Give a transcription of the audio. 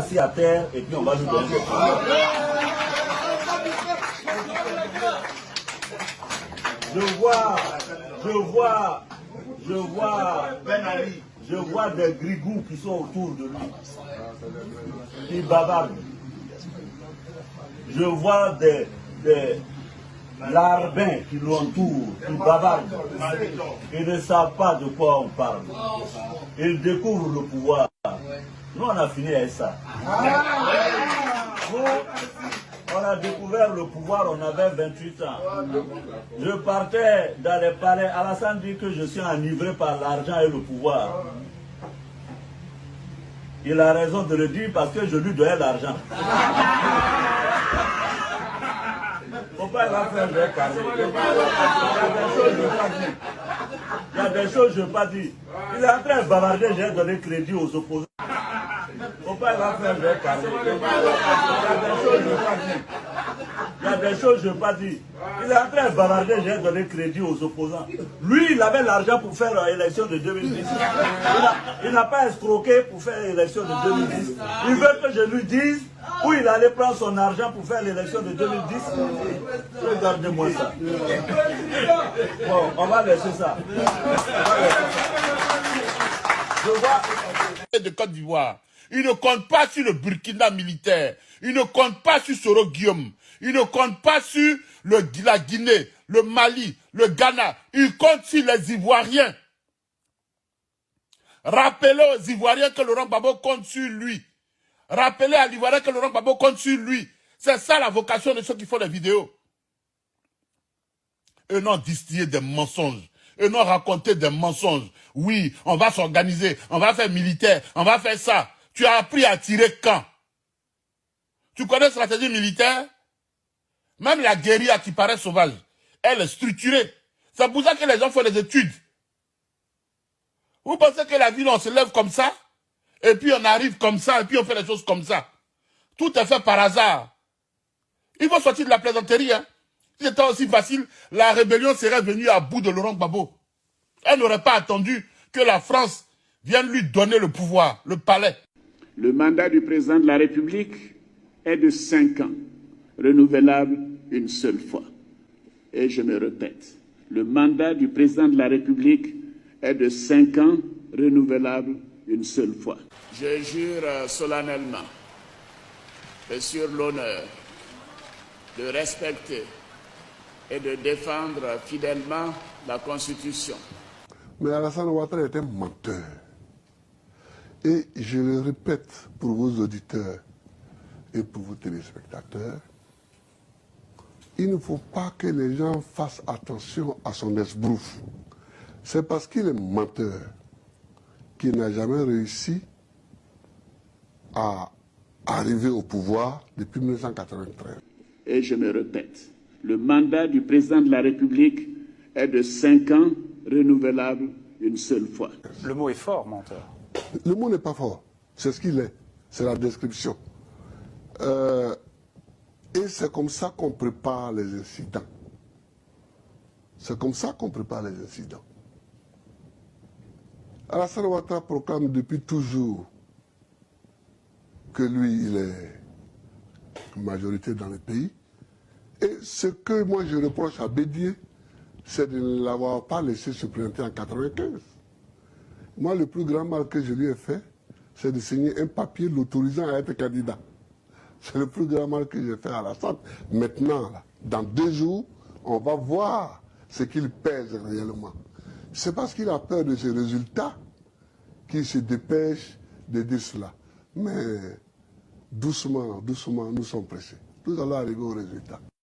s'assit à terre et puis on va lui donner des pouvoirs. Je vois des grigous qui sont autour de lui, qui bavardent. Je vois des larbins qui l'entourent, qui bavardent. Ils ne savent pas de quoi on parle. Ils découvrent le pouvoir. Nous, on a fini avec ça. Nous, on a découvert le pouvoir, on avait 28 ans. Je partais dans les palais. Alassane dit que je suis enivré par l'argent et le pouvoir. Il a raison de le dire parce que je lui donnais l'argent. Pourquoi il va faire des carrés? Il y a des choses que je n'ai pas dit. Il est en train de bavarder, j'ai donné crédit aux opposants. Pourquoi il va faire des carrés? Il y a des choses que je n'ai pas dit. Il est en train de bavarder, j'ai donné crédit aux opposants. Lui, il avait l'argent pour faire l'élection de 2010. Il n'a pas escroqué pour faire l'élection de 2010. Il veut que je lui dise où il allait prendre son argent pour faire l'élection de 2010. Regardez-moi ça. Bon, on va laisser ça. Je vois de Côte d'Ivoire. Il ne compte pas sur le Burkina militaire. Il ne compte pas sur Soro Guillaume. Il ne compte pas sur la Guinée, le Mali, le Ghana. Il compte sur les Ivoiriens. Rappelez aux Ivoiriens que Laurent Gbagbo compte sur lui. Rappelez à l'Ivoirien que Laurent Gbagbo compte sur lui. C'est ça la vocation de ceux qui font des vidéos. Et non distiller des mensonges. Et non raconter des mensonges. Oui, on va s'organiser, on va faire militaire, on va faire ça. Tu as appris à tirer quand? Tu connais la stratégie militaire? Même la guérilla qui paraît sauvage, elle est structurée. C'est pour ça que les gens font des études. Vous pensez que la ville, on se lève comme ça? Et puis on arrive comme ça, et puis on fait les choses comme ça. Tout est fait par hasard. Il faut sortir de la plaisanterie. Hein. Si c'était aussi facile, la rébellion serait venue à bout de Laurent Gbagbo. Elle n'aurait pas attendu que la France vienne lui donner le pouvoir, le palais. Le mandat du président de la République est de 5 ans, renouvelable une seule fois. Et je me répète, le mandat du président de la République est de 5 ans, renouvelable une seule fois. Je jure solennellement et sur l'honneur de respecter et de défendre fidèlement la Constitution. Mais Alassane Ouattara est un menteur. Et je le répète pour vos auditeurs et pour vos téléspectateurs, il ne faut pas que les gens fassent attention à son esbrouf. C'est parce qu'il est menteur qu'il n'a jamais réussi à arriver au pouvoir depuis 1993. Et je me répète, le mandat du président de la République est de 5 ans, renouvelable une seule fois. Le mot est fort, menteur. Le mot n'est pas fort, c'est ce qu'il est, c'est la description. Et c'est comme ça qu'on prépare les incidents. C'est comme ça qu'on prépare les incidents. Alassane Ouattara proclame depuis toujours que lui, il est majorité dans le pays. Et ce que moi je reproche à Bédier, c'est de ne l'avoir pas laissé se présenter en 1995. Moi, le plus grand mal que je lui ai fait, c'est de signer un papier l'autorisant à être candidat. C'est le plus grand mal que j'ai fait à Alassane. Maintenant, là, dans 2 jours, on va voir ce qu'il pèse réellement. C'est parce qu'il a peur de ces résultats qu'il se dépêche de dire cela. Mais doucement, doucement, nous sommes pressés. Nous allons arriver au résultat.